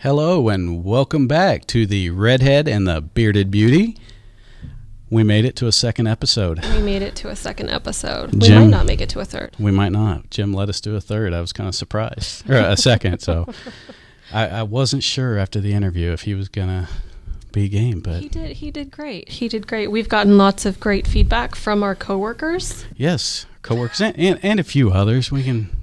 Hello and welcome back to the Redhead and the Bearded Beauty. We made it to a second episode. We Jim, might not make it to a third. We might not. Jim let us do a third. I was kind of surprised. Or a second, so I wasn't sure after the interview if he was going to be game, but He did great. We've gotten lots of great feedback from our coworkers. Yes, coworkers and a few others.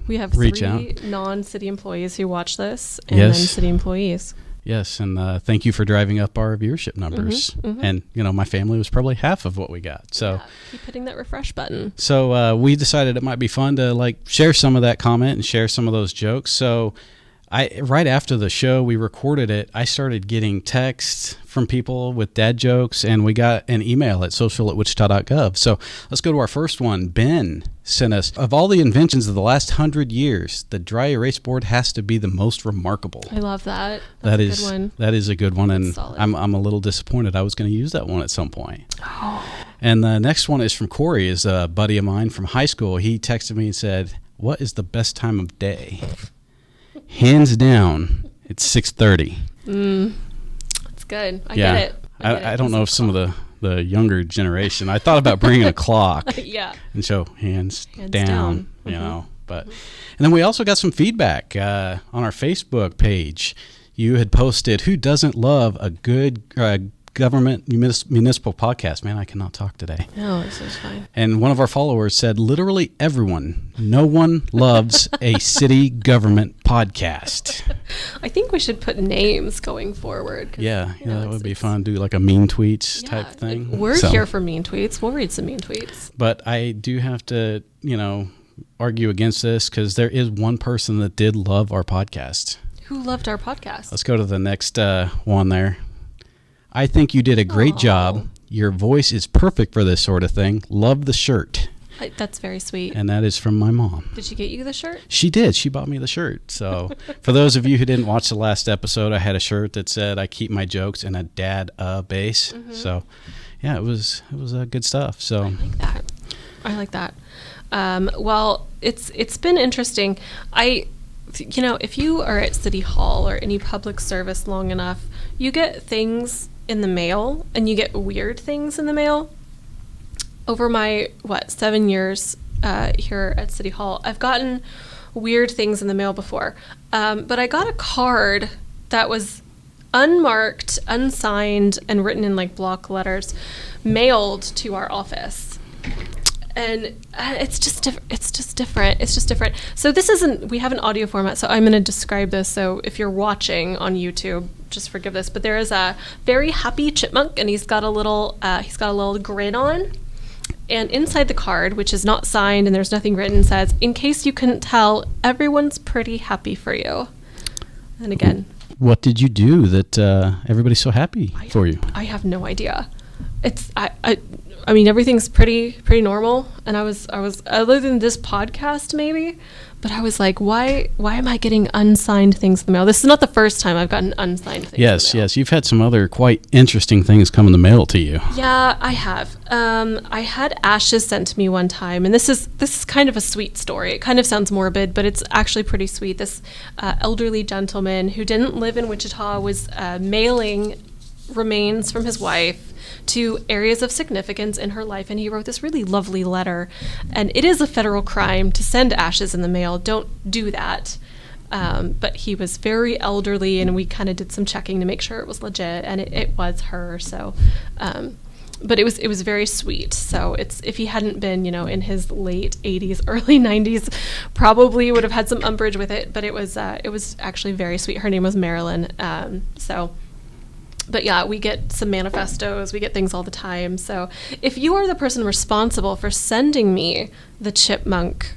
We have reach three out. Non-city employees who watch this, and then city employees. Yes, and thank you for driving up our viewership numbers. And, my family was probably half of what we got. So keep hitting that refresh button. So we decided it might be fun to share some of that comment and share some of those jokes. So right after the show, we recorded it. I started getting texts from people with dad jokes, and we got an email at social@wichita.gov. So let's go to our first one. Ben sent us, of all the inventions of the last 100 years, the dry erase board has to be the most remarkable. I love that. That is a good one. That is a good one, and I'm a little disappointed. I was going to use that one at some point. Oh. And the next one is from Corey, is a buddy of mine from high school. He texted me and said, "What is the best time of day?" Hands down, it's 6:30. That's good. I get it. I don't know if some of the younger generation, I thought about bringing a clock and show hands down. But and then we also got some feedback on our Facebook page. You had posted, who doesn't love a good government municipal podcast? Man, I cannot talk today. No, this is fine. And one of our followers said, literally everyone, no one loves a city government podcast. I think we should put names going forward. Yeah, that would be fun. Do like a mean tweets type thing. We're here for mean tweets. We'll read some mean tweets. But I do have to, argue against this, because there is one person that did love our podcast. Who loved our podcast? Let's go to the next one there. I think you did a great job. Your voice is perfect for this sort of thing. Love the shirt. That's very sweet. And that is from my mom. Did she get you the shirt? She did. She bought me the shirt. So for those of you who didn't watch the last episode, I had a shirt that said, I keep my jokes in a dad base. So yeah, it was good stuff. So I like that. Well, it's been interesting. If you are at City Hall or any public service long enough, you get things in the mail, and you get weird things in the mail. Over my 7 years here at City Hall, I've gotten weird things in the mail before, but I got a card that was unmarked, unsigned, and written in block letters, mailed to our office. And it's just different. So we have an audio format, so I'm going to describe this. So if you're watching on YouTube, just forgive this, but there is a very happy chipmunk, and he's got a little grin on. And inside the card, which is not signed and there's nothing written, says, "In case you couldn't tell, everyone's pretty happy for you." And again, what did you do that everybody's so happy for you? I have no idea. I mean, everything's pretty normal, and I was other than this podcast maybe, but I was like, why am I getting unsigned things in the mail? This is not the first time I've gotten unsigned things. Yes, you've had some other quite interesting things come in the mail to you. Yeah, I have. I had ashes sent to me one time, and this is kind of a sweet story. It kind of sounds morbid, but it's actually pretty sweet. This elderly gentleman who didn't live in Wichita was mailing remains from his wife to areas of significance in her life, and he wrote this really lovely letter. And it is a federal crime to send ashes in the mail. Don't do that. But he was very elderly, and we kind of did some checking to make sure it was legit, and it was her. So, but it was very sweet. So if he hadn't been, in his late 80s, early 90s, probably would have had some umbrage with it. But it was actually very sweet. Her name was Marilyn. But yeah, we get some manifestos, we get things all the time. So if you are the person responsible for sending me the Chipmunk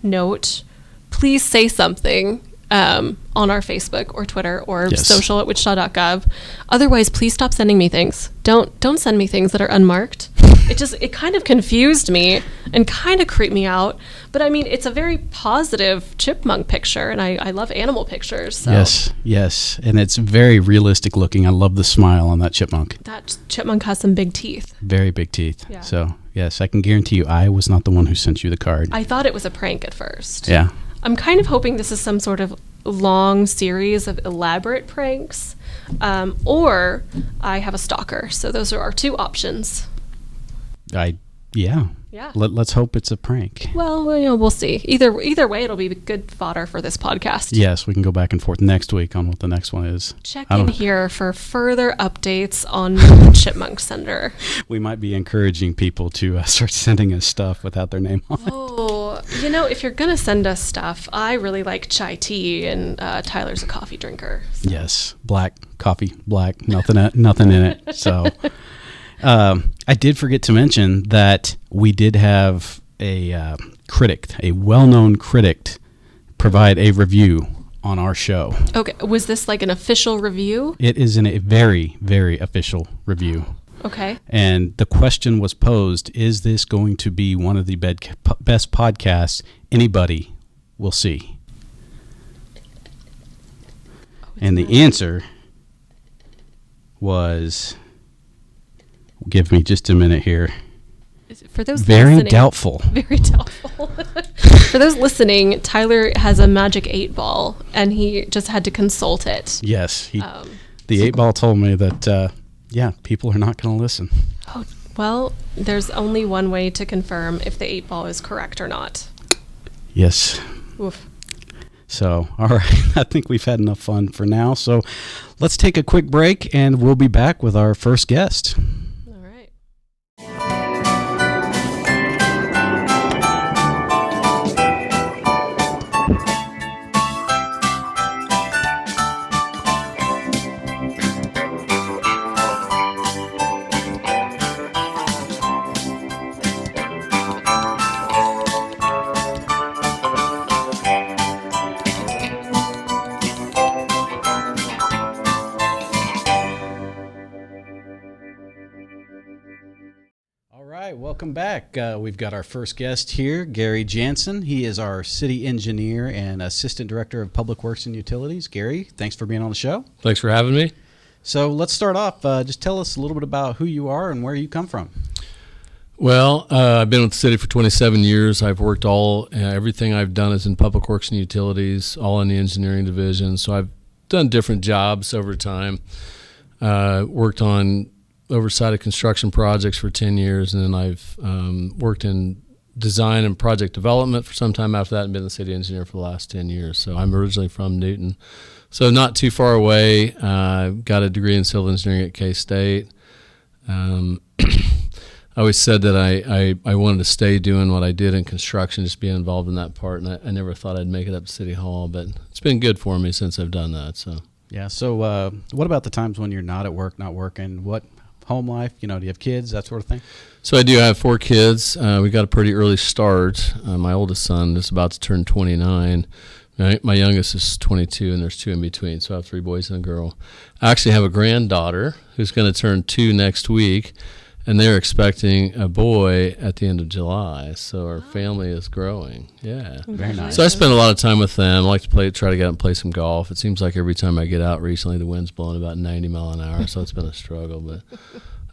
note, please say something on our Facebook or Twitter or social@wichita.gov. Otherwise, please stop sending me things. Don't send me things that are unmarked. It kind of confused me and kind of creeped me out. But I mean, it's a very positive chipmunk picture, and I love animal pictures. So. Yes, and it's very realistic looking. I love the smile on that chipmunk. That chipmunk has some big teeth. Very big teeth. Yeah. So yes, I can guarantee you, I was not the one who sent you the card. I thought it was a prank at first. Yeah. I'm kind of hoping this is some sort of long series of elaborate pranks, or I have a stalker. So those are our two options. Yeah. Let's hope it's a prank. Well, we'll see. Either way, it'll be good fodder for this podcast. Yes, we can go back and forth next week on what the next one is. Check in here for further updates on the Chipmunk sender. We might be encouraging people to start sending us stuff without their name on it. Oh, if you're going to send us stuff, I really like chai tea, and Tyler's a coffee drinker. So. Yes, black coffee, black, nothing in it. So... I did forget to mention that we did have a well-known critic, provide a review on our show. Okay, was this like an official review? It is a very, very official review. Okay. And the question was posed, is this going to be one of the best podcasts anybody will see? And the answer was... Give me just a minute here. For those very listening, doubtful. Very doubtful. For those listening, Tyler has a magic 8-ball, and he just had to consult it. Yes, the 8-ball told me that people are not going to listen. Oh well, there's only one way to confirm if the 8-ball is correct or not. Yes. Oof. So, all right, I think we've had enough fun for now. So, let's take a quick break, and we'll be back with our first guest. Welcome back. We've got our first guest here, Gary Jansen. He is our city engineer and assistant director of public works and utilities. Gary, thanks for being on the show. Thanks for having me. So let's start off. Just tell us a little bit about who you are and where you come from. Well, I've been with the city for 27 years. I've worked everything I've done is in public works and utilities, all in the engineering division. So I've done different jobs over time. Worked on oversight of construction projects for 10 years, and then I've worked in design and project development for some time after that, and been the city engineer for the last 10 years. So I'm originally from Newton, so not too far away. Got a degree in civil engineering at K-State. I always said that I wanted to stay doing what I did in construction, just being involved in that part, and I never thought I'd make it up to City Hall, but it's been good for me since I've done that. So yeah. So what about the times when you're not at work, not working? What home life? Do you have kids, that sort of thing? So I do have 4 kids. We got a pretty early start. My oldest son is about to turn 29. My youngest is 22, and there's 2 in between. So I have 3 boys and a girl. I actually have a granddaughter who's going to turn 2 next week, and they're expecting a boy at the end of July. So our family is growing. Yeah. Very nice. So I spend a lot of time with them. I like to try to get out and play some golf. It seems like every time I get out recently, the wind's blowing about 90 miles an hour, so it's been a struggle. But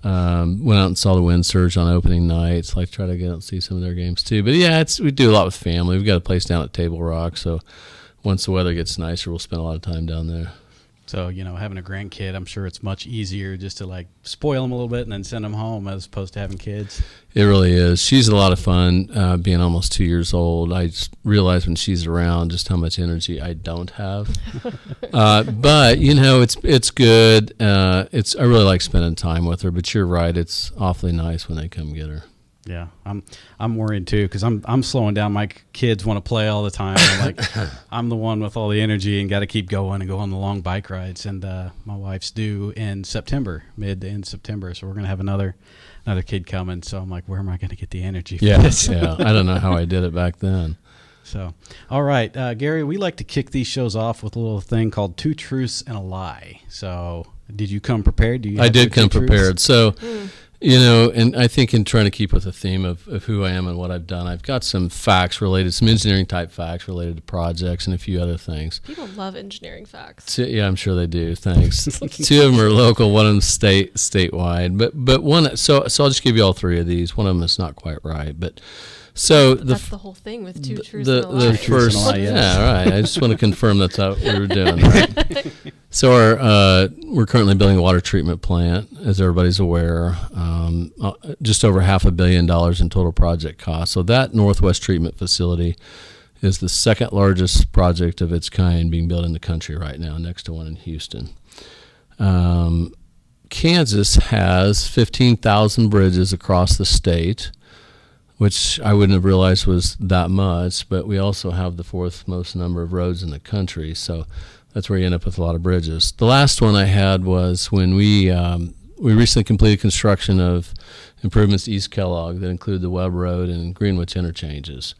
went out and saw the wind surge on opening nights. Like to try to get out and see some of their games too. But yeah, we do a lot with family. We've got a place down at Table Rock, so once the weather gets nicer, we'll spend a lot of time down there. So, having a grandkid, I'm sure it's much easier just to spoil them a little bit and then send them home as opposed to having kids. It really is. She's a lot of fun, being almost 2 years old. I just realize when she's around just how much energy I don't have. But, it's good. I really like spending time with her, but you're right. It's awfully nice when they come get her. Yeah, I'm worried too because I'm slowing down. My kids want to play all the time. I'm the one with all the energy and got to keep going and go on the long bike rides. And my wife's due in September, mid to end September, so we're gonna have another kid coming. So I'm like, where am I gonna get the energy for this? Yeah. I don't know how I did it back then. So, all right, Gary, we like to kick these shows off with a little thing called 2 Truths and a Lie. So, did you come prepared? I did come prepared. So. And I think in trying to keep with the theme of who I am and what I've done, I've got some facts related, some engineering type facts related to projects and a few other things. People love engineering facts. Yeah, I'm sure they do. Thanks. Two of them are local, one of them statewide. But one, so I'll just give you all three of these. One of them is not quite right, but. So that's the whole thing with two truths and a lie. The first, yeah, right. I just want to confirm that's how we were doing. Right? So we're currently building a water treatment plant, as everybody's aware. Just over $500 million in total project cost. So that Northwest Treatment Facility is the second largest project of its kind being built in the country right now, next to one in Houston. Kansas has 15,000 bridges across the state, which I wouldn't have realized was that much, but we also have the fourth most number of roads in the country, so that's where you end up with a lot of bridges. The last one I had was when we recently completed construction of improvements to East Kellogg that include the Webb Road and Greenwich interchanges.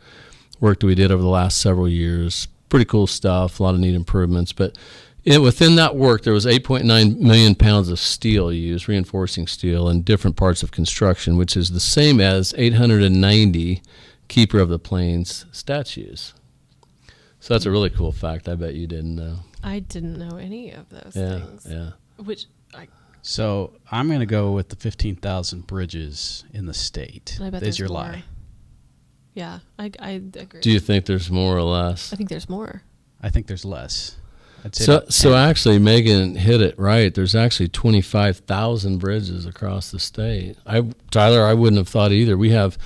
Work that we did over the last several years, pretty cool stuff, a lot of neat improvements, but within that work, there was 8.9 million pounds of steel used, reinforcing steel, in different parts of construction, which is the same as 890 Keeper of the Plains statues. So that's a really cool fact. I bet you didn't know. I didn't know any of those things. Yeah. So I'm going to go with the 15,000 bridges in the state. I bet is your more. lie. Yeah, I agree. Do you think there's more or less? I think there's more. I think there's less. I'd say so actually, Megan hit it right. There's actually 25,000 bridges across the state. Tyler, I wouldn't have thought either. We have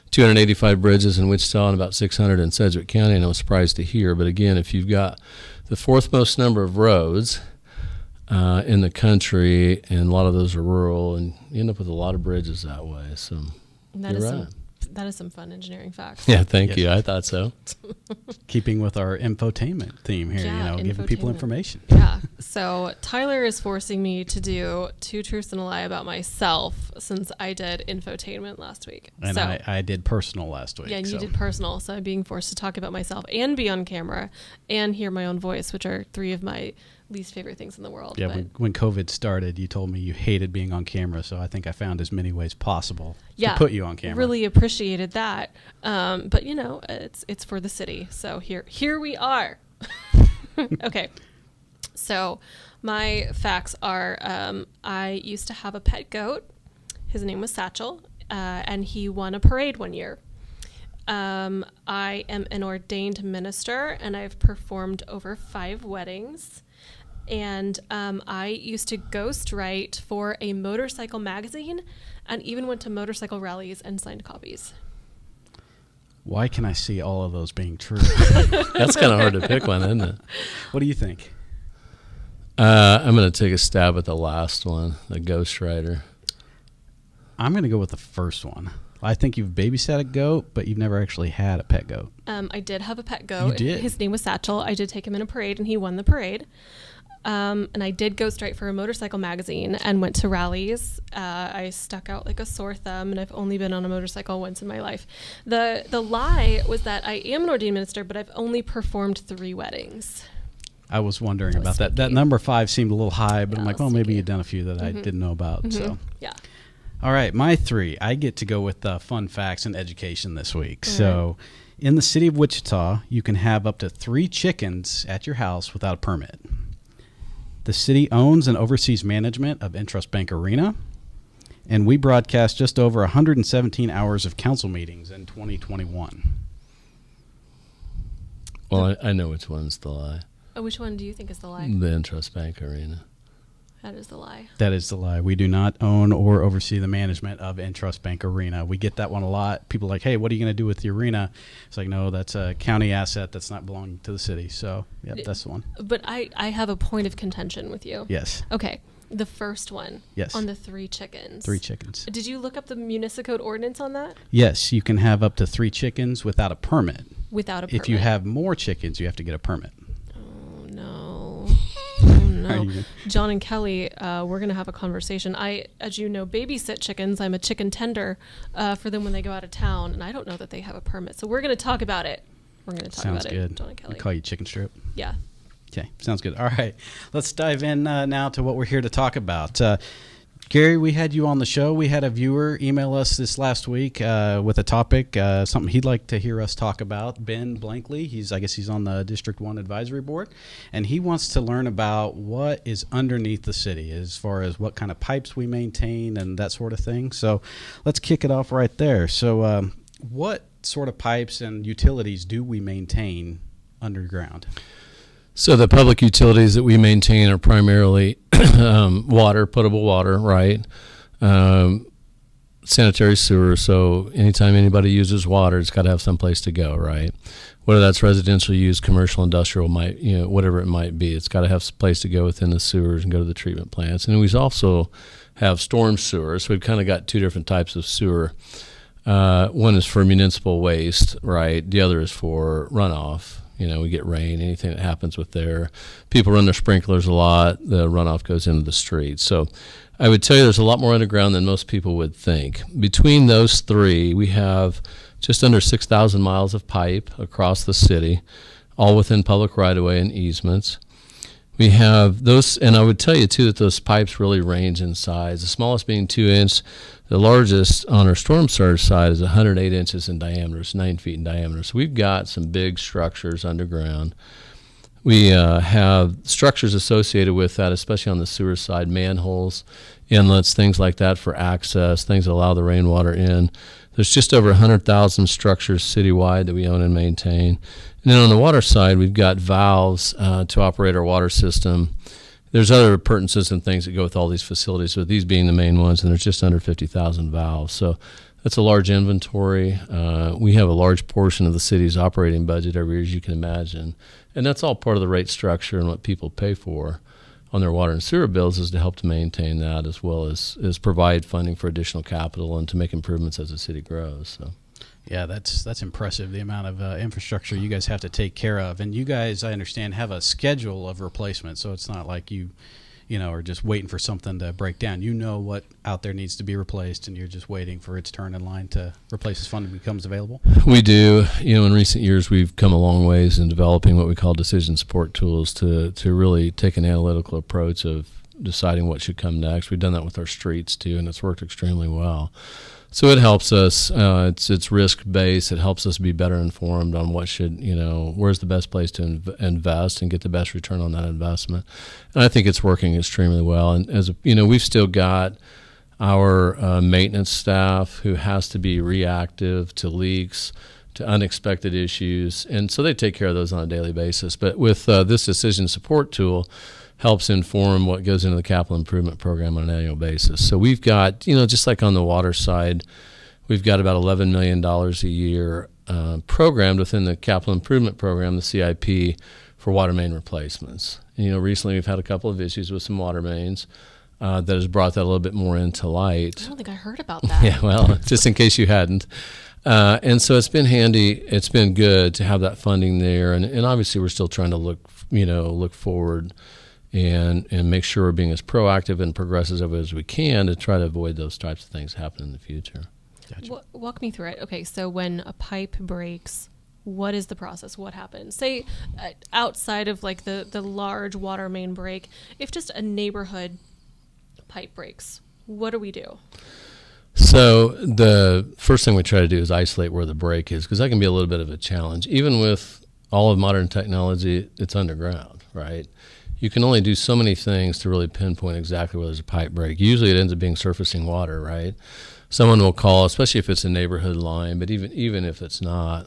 285 bridges in Wichita and about 600 in Sedgwick County, and I was surprised to hear. But again, if you've got the fourth most number of roads in the country, and a lot of those are rural, and you end up with a lot of bridges that way. So you're right. That is some fun engineering facts. Yeah, thank you. I thought so. Keeping with our infotainment theme here, giving people information. Yeah. So Tyler is forcing me to do two truths and a lie about myself since I did infotainment last week. And so, I did personal last week. Yeah, and you did personal. So I'm being forced to talk about myself and be on camera and hear my own voice, which are three of my least favorite things in the world. Yeah, when COVID started, you told me you hated being on camera, so I think I found as many ways possible to put you on camera. Really appreciated that. But it's for the city. So here we are. Okay. So my facts are I used to have a pet goat. His name was Satchel, and he won a parade one year. I am an ordained minister, and I've performed over 5 weddings. And I used to ghostwrite for a motorcycle magazine and even went to motorcycle rallies and signed copies. Why can I see all of those being true? That's kind of hard to pick one, isn't it? What do you think? I'm going to take a stab at the last one, the ghostwriter. I'm going to go with the first one. I think you've babysat a goat, but you've never actually had a pet goat. I did have a pet goat. You did? His name was Satchel. I did take him in a parade, and he won the parade. And I did ghostwrite for a motorcycle magazine and went to rallies. I stuck out like a sore thumb, and I've only been on a motorcycle once in my life. The lie was that I am an ordained minister, but I've only performed 3 weddings. I was wondering about that. That number 5 seemed a little high, but I'm like, well, maybe you've done a few that I didn't know about. So yeah. All right, my 3. I get to go with fun facts and education this week. So in the city of Wichita, you can have up to 3 chickens at your house without a permit. The city owns and oversees management of Intrust Bank Arena, and we broadcast just over 117 hours of council meetings in 2021. Well, I know which one's the lie. Oh, which one do you think is the lie? The Intrust Bank Arena. That is the lie. That is the lie. We do not own or oversee the management of Intrust Bank Arena. We get that one a lot. People are like, hey, what are you going to do with the arena? It's like, no, that's a county asset that's not belonging to the city. So, yep, that's the one. But I have a point of contention with you. Yes. Okay. The first one. Yes. On the 3 chickens. 3 chickens. Did you look up the municipal code ordinance on that? Yes, you can have up to 3 chickens without a permit. Without a permit. If you have more chickens, you have to get a permit. Oh, no. Oh, no. John and Kelly, we're going to have a conversation. I, as you know, babysit chickens. I'm a chicken tender for them when they go out of town, and I don't know that they have a permit. So we're going to talk about it. We're going to talk Sounds about good. it, John and Kelly. We call you Chicken Strip. Yeah. Okay, sounds good. All right, let's dive in now to what we're here to talk about. Gary, we had you on the show. We had a viewer email us this last week with a topic, something he'd like to hear us talk about. Ben Blankley, I guess he's on the District 1 Advisory Board, and he wants to learn about what is underneath the city as far as what kind of pipes we maintain and that sort of thing. So let's kick it off right there. So what sort of pipes and utilities do we maintain underground? So the public utilities that we maintain are primarily water, potable water, right? Sanitary sewer. So anytime anybody uses water, it's got to have some place to go, right? Whether that's residential use, commercial, industrial, whatever it might be, it's got to have some place to go within the sewers and go to the treatment plants. And we also have storm sewers. So we've kind of got two different types of sewer. One is for municipal waste, right? The other is for runoff. We get rain, anything that happens with there. People run their sprinklers a lot. The runoff goes into the street. So I would tell you there's a lot more underground than most people would think. Between those three, we have just under 6,000 miles of pipe across the city, all within public right-of-way and easements. We have those, and I would tell you, too, that those pipes really range in size, the smallest being 2-inch. The largest on our storm surge side is 108 inches in diameter. It's 9 feet in diameter. So we've got some big structures underground. We have structures associated with that, especially on the sewer side, manholes, inlets, things like that for access, things that allow the rainwater in. There's just over 100,000 structures citywide that we own and maintain. And then on the water side, we've got valves to operate our water system. There's other appurtenances and things that go with all these facilities, but these being the main ones, and there's just under 50,000 valves. So that's a large inventory. We have a large portion of the city's operating budget every year, as you can imagine. And that's all part of the rate structure and what people pay for on their water and sewer bills is to help to maintain that as well as provide funding for additional capital and to make improvements as the city grows. So. Yeah, that's impressive, the amount of infrastructure you guys have to take care of. And you guys, I understand, have a schedule of replacement, so it's not like you are just waiting for something to break down. You know what out there needs to be replaced, and you're just waiting for its turn in line to replace as funding becomes available? We do. In recent years, we've come a long ways in developing what we call decision support tools to really take an analytical approach of deciding what should come next. We've done that with our streets, too, and it's worked extremely well. So it helps us. It's risk-based. It helps us be better informed on what should, where's the best place to invest and get the best return on that investment. And I think it's working extremely well. And we've still got our maintenance staff who has to be reactive to leaks, to unexpected issues, and so they take care of those on a daily basis. But with this decision support tool, helps inform what goes into the capital improvement program on an annual basis. So we've got, just like on the water side, we've got about $11 million a year programmed within the capital improvement program, the CIP, for water main replacements. And, recently we've had a couple of issues with some water mains that has brought that a little bit more into light. I don't think I heard about that. Yeah, well, just in case you hadn't. And so it's been handy. It's been good to have that funding there. And obviously we're still trying to look forward and make sure we're being as proactive and progressive as we can to try to avoid those types of things happening in the future. Gotcha. Walk me through it. Okay, so when a pipe breaks, what is the process? What happens? Say outside of like the large water main break, if just a neighborhood pipe breaks, what do we do? So the first thing we try to do is isolate where the break is, because that can be a little bit of a challenge. Even with all of modern technology, it's underground, right? You can only do so many things to really pinpoint exactly where there's a pipe break. Usually it ends up being surfacing water, right? Someone will call, especially if it's a neighborhood line, but even if it's not,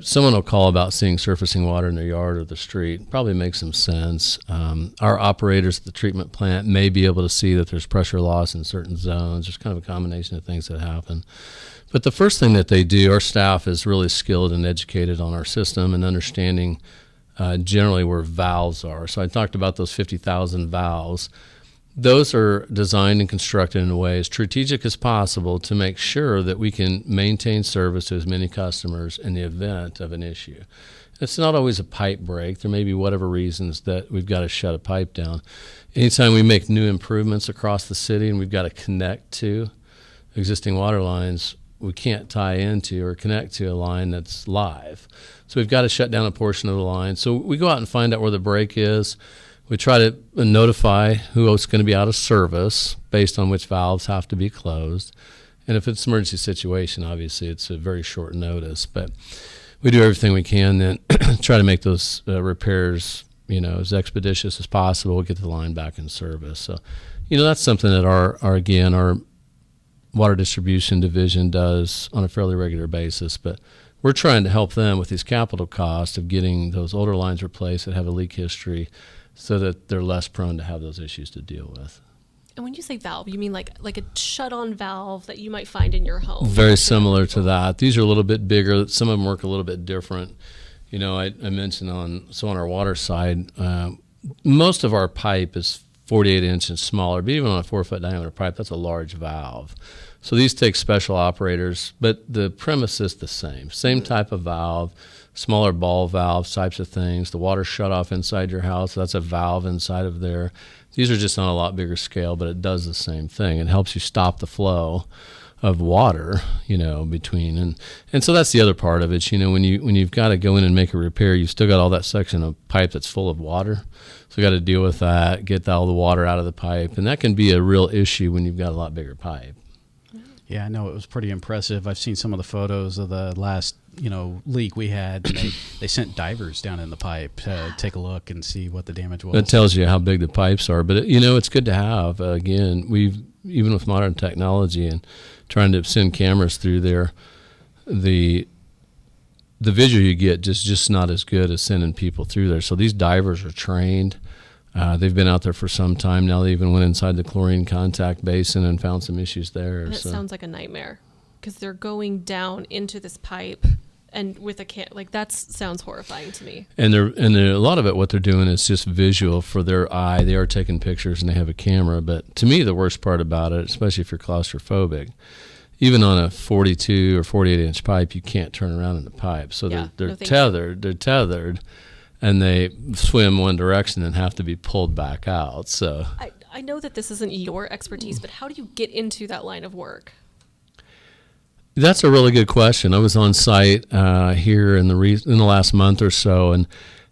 someone will call about seeing surfacing water in their yard or the street. Probably makes some sense. Our operators at the treatment plant may be able to see that there's pressure loss in certain zones. There's kind of a combination of things that happen. But the first thing that they do, our staff is really skilled and educated on our system and understanding generally where valves are. So I talked about those 50,000 valves. Those are designed and constructed in a way as strategic as possible to make sure that we can maintain service to as many customers in the event of an issue. It's not always a pipe break. There may be whatever reasons that we've got to shut a pipe down. Anytime we make new improvements across the city and we've got to connect to existing water lines, we can't tie into or connect to a line that's live. So we've got to shut down a portion of the line. So we go out and find out where the break is. We try to notify who is going to be out of service based on which valves have to be closed. And if it's an emergency situation, obviously it's a very short notice. But we do everything we can then try to make those repairs, as expeditious as possible, get the line back in service. So, that's something that our water distribution division does on a fairly regular basis. But we're trying to help them with these capital costs of getting those older lines replaced that have a leak history, so that they're less prone to have those issues to deal with. And when you say valve, you mean like a shut-on valve that you might find in your home? Very similar to that. These are a little bit bigger. Some of them work a little bit different. I mentioned on our water side, most of our pipe is 48 inches smaller, but even on a 4-foot diameter pipe, that's a large valve. So these take special operators, but the premise is the same type of valve. Smaller ball valves, types of things. The water shut off inside your house, that's a valve inside of there. These are just on a lot bigger scale, but it does the same thing. It helps you stop the flow of water, between. And so that's the other part of it. When you've got to go in and make a repair, you've still got all that section of pipe that's full of water. So you got to deal with that, get all the water out of the pipe. And that can be a real issue when you've got a lot bigger pipe. Yeah, I know it was pretty impressive. I've seen some of the photos of the last, leak we had. And they sent divers down in the pipe to take a look and see what the damage was. It tells you how big the pipes are. But, it's good to have. Again, even with modern technology and trying to send cameras through there, the visual you get just not as good as sending people through there. So these divers are trained. They've been out there for some time now. They even went inside the chlorine contact basin and found some issues there. And it sounds like a nightmare because they're going down into this pipe and with a that sounds horrifying to me. And a lot of it, what they're doing is just visual for their eye. They are taking pictures and they have a camera. But to me, the worst part about it, especially if you're claustrophobic, even on a 42 or 48 inch pipe, you can't turn around in the pipe. So they're tethered. They're tethered. And they swim one direction and have to be pulled back out. So I know that this isn't your expertise, but how do you get into that line of work? That's a really good question. I was on site here in the last month or so,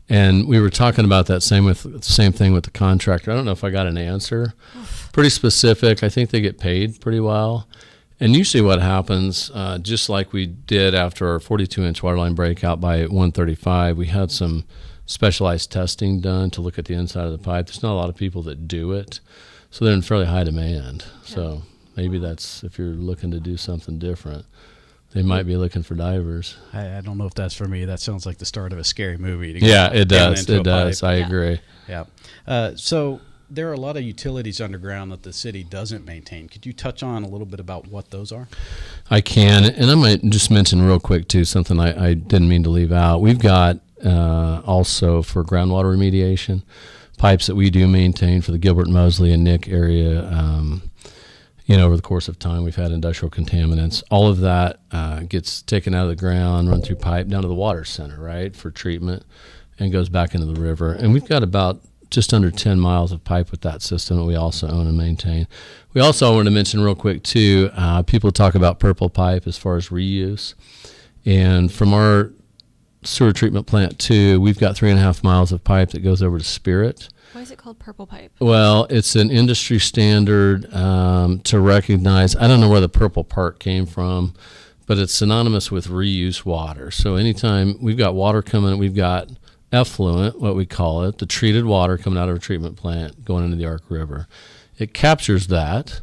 and we were talking about that same thing with the contractor. I don't know if I got an answer. Pretty specific. I think they get paid pretty well. And usually what happens, just like we did after our 42-inch waterline breakout by 135, we had some specialized testing done to look at the inside of the pipe. There's not a lot of people that do it, so they're in fairly high demand. Yeah. So maybe that's, if you're looking to do something different, they might be looking for divers. I don't know if that's for me. That sounds like the start of a scary movie. Yeah, it does. It does. I agree. Yeah. So there are a lot of utilities underground that the city doesn't maintain. Could you touch on a little bit about what those are? I can, and I might just mention real quick too something I didn't mean to leave out. We've got also for groundwater remediation pipes that we do maintain for the Gilbert, Mosley, and Nick area. Over the course of time, we've had industrial contaminants. All of that gets taken out of the ground, run through pipe down to the water center, right, for treatment, and goes back into the river. And we've got about just under 10 miles of pipe with that system that we also own and maintain. We also want to mention real quick, too, people talk about purple pipe as far as reuse. And from our sewer treatment plant, too, we've got 3.5 miles of pipe that goes over to Spirit. Why is it called purple pipe? Well, it's an industry standard to recognize. I don't know where the purple part came from, but it's synonymous with reuse water. So anytime we've got water coming, we've got effluent, what we call it, the treated water coming out of a treatment plant going into the Ark River. It captures that.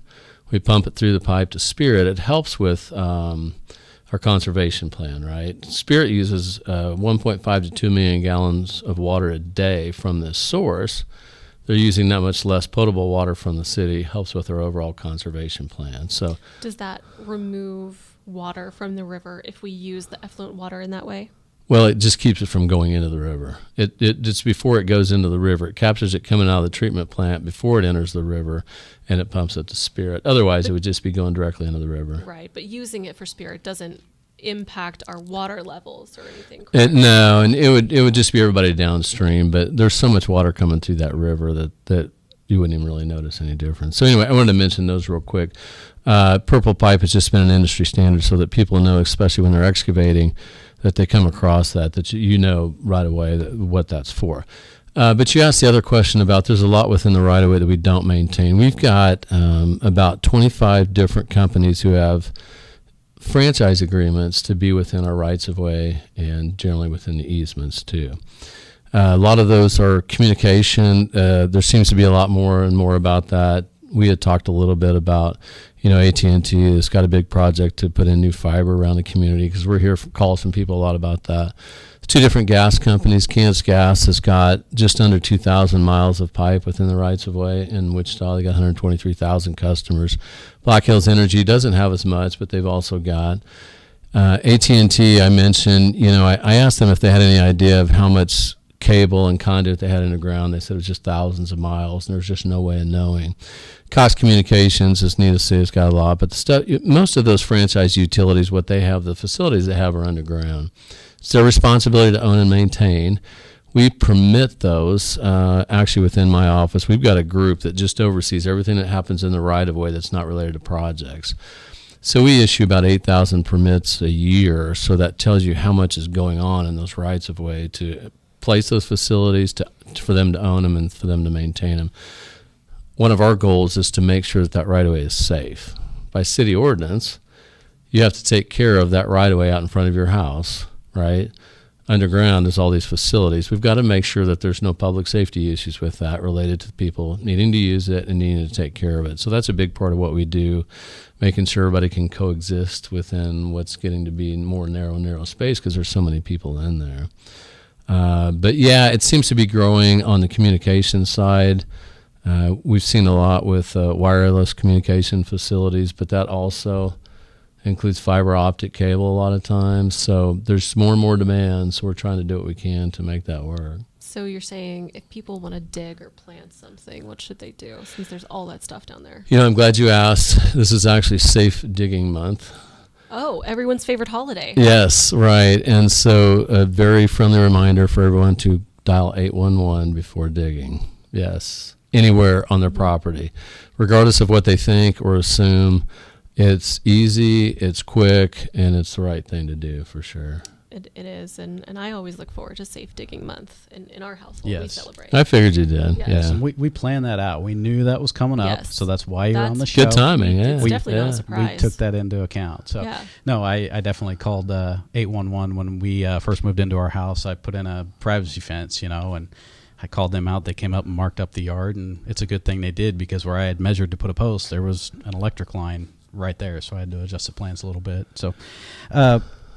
We pump it through the pipe to Spirit. It helps with our conservation plan, right? Spirit uses 1.5 to 2 million gallons of water a day from this source. They're using that much less potable water from the city. Helps with our overall conservation plan. So, does that remove water from the river if we use the effluent water in that way? Well, it just keeps it from going into the river. It just before it goes into the river, it captures it coming out of the treatment plant before it enters the river, and it pumps it to Spirit. Otherwise, it would just be going directly into the river. Right, but using it for Spirit doesn't impact our water levels or anything. No, and it would just be everybody downstream. But there's so much water coming through that river that you wouldn't even really notice any difference. So anyway, I wanted to mention those real quick. Purple pipe has just been an industry standard so that people know, especially when they're excavating, that they come across that you know right away what that's for. But you asked the other question about there's a lot within the right-of-way that we don't maintain. We've got about 25 different companies who have franchise agreements to be within our rights-of-way and generally within the easements too. A lot of those are communication. There seems to be a lot more and more about that. We had talked a little bit about, AT&T has got a big project to put in new fiber around the community because we're here for calls from people a lot about that. Two different gas companies. Kansas Gas has got just under 2,000 miles of pipe within the rights-of-way. In Wichita, they got 123,000 customers. Black Hills Energy doesn't have as much, but they've also got. AT&T, I mentioned, I asked them if they had any idea of how much cable and conduit they had underground. They said it was just thousands of miles, and there's just no way of knowing. Cox Communications, as neat to see, has got a lot, but most of those franchise utilities, what they have, the facilities they have are underground. It's their responsibility to own and maintain. We permit those. Actually, within my office, we've got a group that just oversees everything that happens in the right-of-way that's not related to projects. So we issue about 8,000 permits a year, so that tells you how much is going on in those rights-of-way to place those facilities, for them to own them and for them to maintain them. One of our goals is to make sure that right-of-way is safe. By city ordinance, you have to take care of that right-of-way out in front of your house, right? Underground is all these facilities. We've got to make sure that there's no public safety issues with that related to people needing to use it and needing to take care of it. So that's a big part of what we do, making sure everybody can coexist within what's getting to be more narrow space because there's so many people in there. But yeah, it seems to be growing on the communication side. We've seen a lot with wireless communication facilities, but that also includes fiber optic cable a lot of times. So there's more and more demand, so we're trying to do what we can to make that work. So you're saying if people want to dig or plant something, what should they do since there's all that stuff down there? I'm glad you asked. This is actually Safe Digging Month. Oh, everyone's favorite holiday. Yes, right. And so a very friendly reminder for everyone to dial 811 before digging. Yes, anywhere on their property. Regardless of what they think or assume, it's easy, it's quick, and it's the right thing to do for sure. It is, and I always look forward to Safe Digging Month. In our household, Yes. we celebrate. I figured you did, Yes. yeah. And we planned that out. We knew that was coming up, Yes. so that's why you're on the show. Good timing, yeah. It's definitely not a surprise. We took that into account. So, Yeah. no, I definitely called 811 when we first moved into our house. I put in a privacy fence, and I called them out. They came up and marked up the yard, and it's a good thing they did because where I had measured to put a post, there was an electric line right there, so I had to adjust the plans a little bit. So,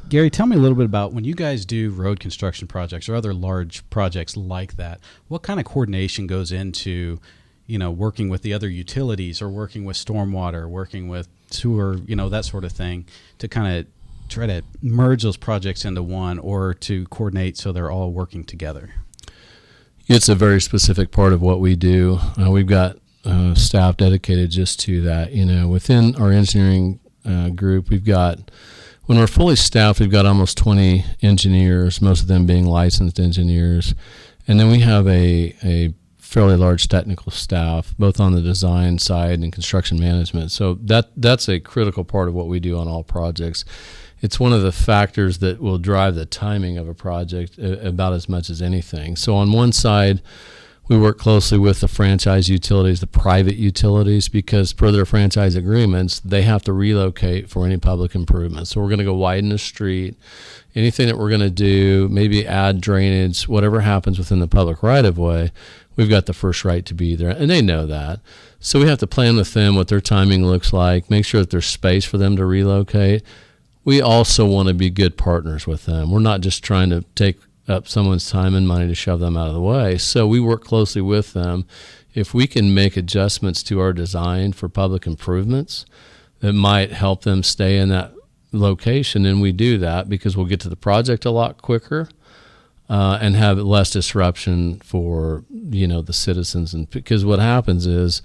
Gary, tell me a little bit about when you guys do road construction projects or other large projects like that, what kind of coordination goes into, working with the other utilities or working with stormwater, working with sewer, that sort of thing to kind of try to merge those projects into one or to coordinate so they're all working together? It's a very specific part of what we do. We've got staff dedicated just to that. Within our engineering group, we've got, when we're fully staffed, we've got almost 20 engineers, most of them being licensed engineers. And then we have a fairly large technical staff, both on the design side and construction management. So that's a critical part of what we do on all projects. It's one of the factors that will drive the timing of a project about as much as anything. So on one side, we work closely with the franchise utilities, the private utilities, because per their franchise agreements, they have to relocate for any public improvements. So we're going to go widen the street. Anything that we're going to do, maybe add drainage, whatever happens within the public right-of-way, we've got the first right to be there. And they know that. So we have to plan with them what their timing looks like, make sure that there's space for them to relocate. We also want to be good partners with them. We're not just trying to take up someone's time and money to shove them out of the way. So we work closely with them. If we can make adjustments to our design for public improvements that might help them stay in that location, and we do that because we'll get to the project a lot quicker and have less disruption for the citizens. And because what happens is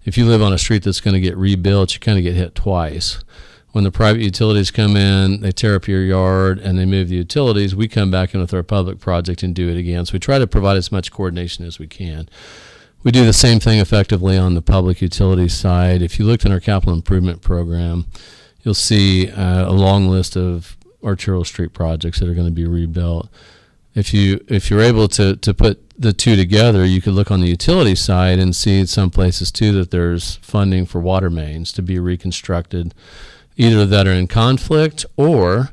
if you live on a street that's going to get rebuilt, you kind of get hit twice. When the private utilities come in, they tear up your yard and they move the utilities, we come back in with our public project and do it again. So we try to provide as much coordination as we can. We do the same thing effectively on the public utilities side. If you looked in our capital improvement program, you'll see a long list of arterial street projects that are going to be rebuilt. if you're able to put the two together, you could look on the utility side and see some places too that there's funding for water mains to be reconstructed, either that are in conflict or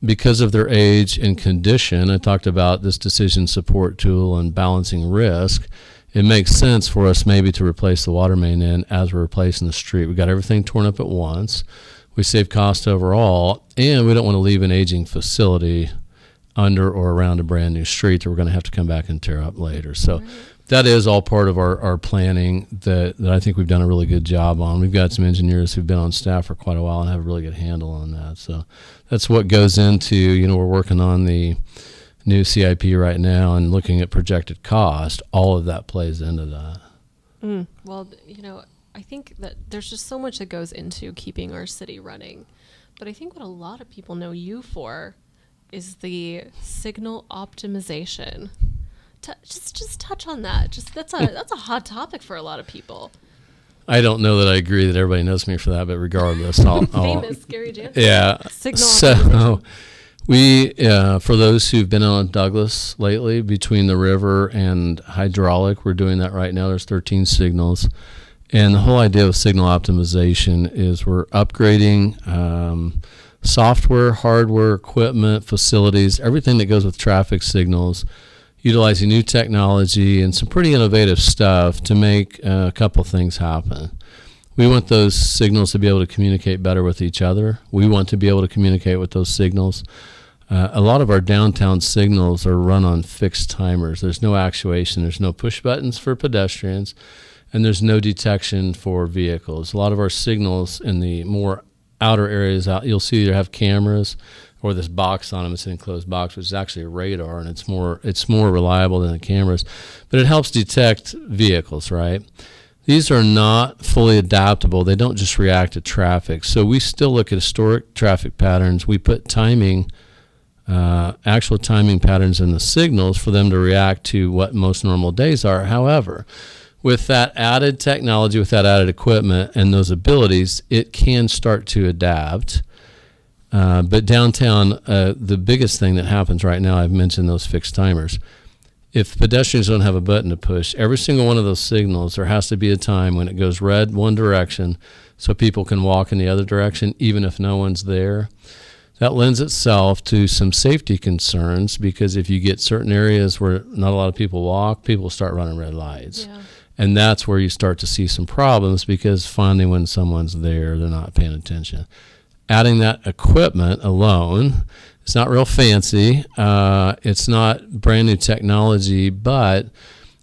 because of their age and condition. I talked about this decision support tool and balancing risk. It makes sense for us maybe to replace the water main in as we're replacing the street. We got everything torn up at once. We save cost overall, and we don't want to leave an aging facility under or around a brand new street that we're going to have to come back and tear up later. So that is all part of our planning that I think we've done a really good job on. We've got some engineers who've been on staff for quite a while and have a really good handle on that. So that's what goes into, we're working on the new CIP right now and looking at projected cost. All of that plays into that. Well, I think that there's just so much that goes into keeping our city running. But I think what a lot of people know you for is the signal optimization. Just touch on that. That's a hot topic for a lot of people. I don't know that I agree that everybody knows me for that, but regardless, I'll famous Gary Jansen. Yeah. Signal so optimization. We, for those who've been on Douglas lately, between the river and hydraulic, we're doing that right now. There's 13 signals. And the whole idea of signal optimization is we're upgrading software, hardware, equipment, facilities, everything that goes with traffic signals, utilizing new technology and some pretty innovative stuff to make a couple things happen. We want those signals to be able to communicate better with each other. We want to be able to communicate with those signals. A lot of our downtown signals are run on fixed timers. There's no actuation. There's no push buttons for pedestrians, and there's no detection for vehicles. A lot of our signals in the more outer areas, you'll see either have cameras or this box on them. It's an enclosed box, which is actually a radar, and it's more reliable than the cameras. But it helps detect vehicles, right? These are not fully adaptable. They don't just react to traffic. So we still look at historic traffic patterns. We put actual timing patterns in the signals for them to react to what most normal days are. However, with that added technology, with that added equipment and those abilities, it can start to adapt. But downtown, the biggest thing that happens right now, I've mentioned those fixed timers. If pedestrians don't have a button to push, every single one of those signals, there has to be a time when it goes red one direction so people can walk in the other direction, even if no one's there. That lends itself to some safety concerns, because if you get certain areas where not a lot of people walk, people start running red lights. Yeah. And that's where you start to see some problems, because finally when someone's there, they're not paying attention. Adding that equipment alone, it's not real fancy. It's not brand new technology, but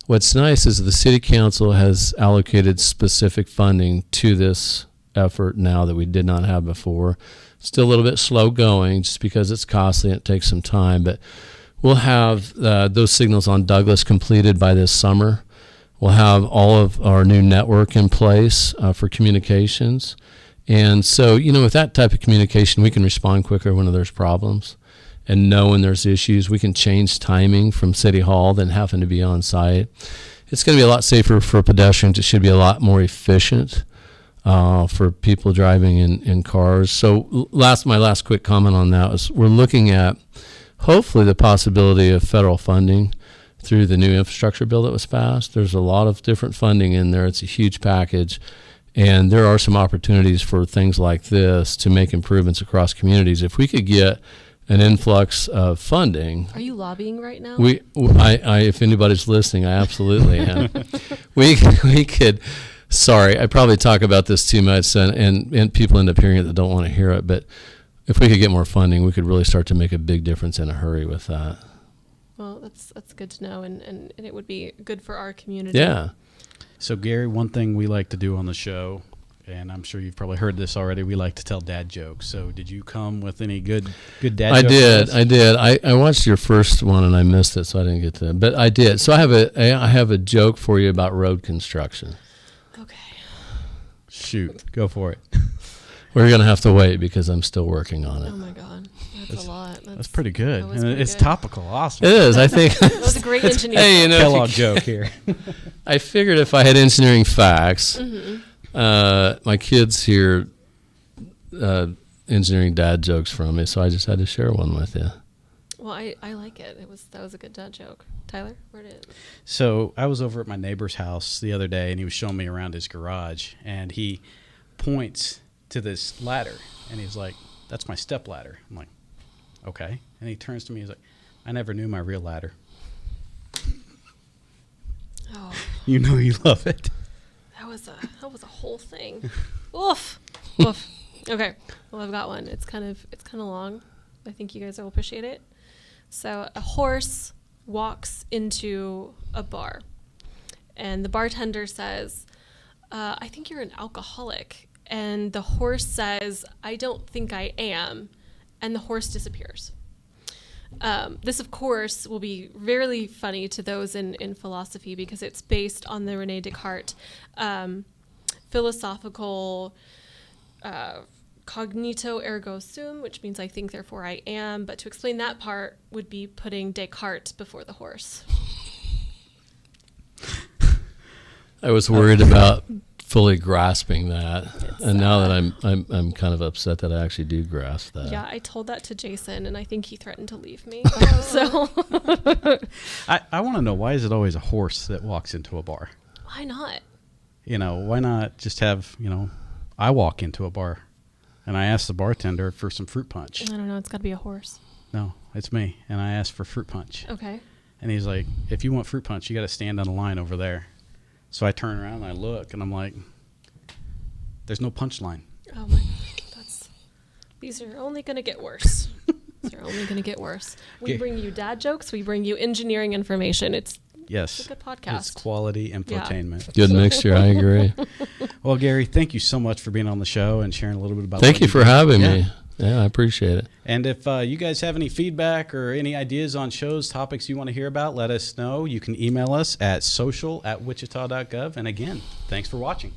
what's nice is the city council has allocated specific funding to this effort now that we did not have before. Still a little bit slow going just because it's costly and it takes some time, but we'll have those signals on Douglas completed by this summer. We'll have all of our new network in place for communications. And so, with that type of communication, we can respond quicker when there's problems and know when there's issues. We can change timing from City Hall than having to be on site. It's going to be a lot safer for pedestrians. It should be a lot more efficient for people driving in cars. So my last quick comment on that was we're looking at hopefully the possibility of federal funding through the new infrastructure bill that was passed. There's a lot of different funding in there. It's a huge package. And there are some opportunities for things like this to make improvements across communities. If we could get an influx of funding. Are you lobbying right now? If anybody's listening, I absolutely am. we could, sorry, I probably talk about this too much, and people end up hearing it that don't want to hear it. But if we could get more funding, we could really start to make a big difference in a hurry with that. Well, that's good to know, and it would be good for our community. Yeah. So, Gary, one thing we like to do on the show, and I'm sure you've probably heard this already, we like to tell dad jokes. So did you come with any good dad jokes? I did. I watched your first one and I missed it, so I didn't get to it. But I did. So I have a joke for you about road construction. Okay. Shoot. Go for it. We're going to have to wait because I'm still working on it. Oh, my God. That's a lot. That's pretty good. That was pretty it's good. topical. Awesome. It is. I think. That was a great engineer. Hey, Kellogg joke here. I figured if I had engineering facts, Mm-hmm. my kids hear engineering dad jokes from me, so I just had to share one with you. Well, I like it. That was a good dad joke. Tyler, where did it? So I was over at my neighbor's house the other day, and he was showing me around his garage, and he points to this ladder, and he's like, "That's my step ladder." I'm like, "Okay." And he turns to me, he's like, "I never knew my real ladder." Oh, You know you love it. that was a whole thing. Oof. Oof. Okay. Well, I've got one. It's kind of long. I think you guys will appreciate it. So a horse walks into a bar, and the bartender says, "I think you're an alcoholic." And the horse says, "I don't think I am." And the horse disappears. This, of course, will be really funny to those in philosophy because it's based on the Rene Descartes philosophical cognito ergo sum, which means I think, therefore I am. But to explain that part would be putting Descartes before the horse. I was worried about fully grasping that, and now that I'm kind of upset that I actually do grasp that. Yeah, I told that to Jason, and I think he threatened to leave me. So I want to know, why is it always a horse that walks into a bar? why not? Why not just have, I walk into a bar and I ask the bartender for some fruit punch. I don't know. It's got to be a horse. No, it's me. And I ask for fruit punch. Okay. And he's like, "If you want fruit punch, you got to stand on a line over there." So I turn around and I look, and I'm like, "There's no punch line." Oh my God, these are only going to get worse. These are only going to get worse. We Okay. bring you dad jokes. We bring you engineering information. It's Yes. a good podcast. It's quality infotainment. Good mixture, I agree. Well, Gary, thank you so much for being on the show and sharing a little bit about Thank what you do. for having Yeah. me. Yeah, I appreciate it. And if you guys have any feedback or any ideas on shows, topics you want to hear about, let us know. You can email us at social@wichita.gov. And again, thanks for watching.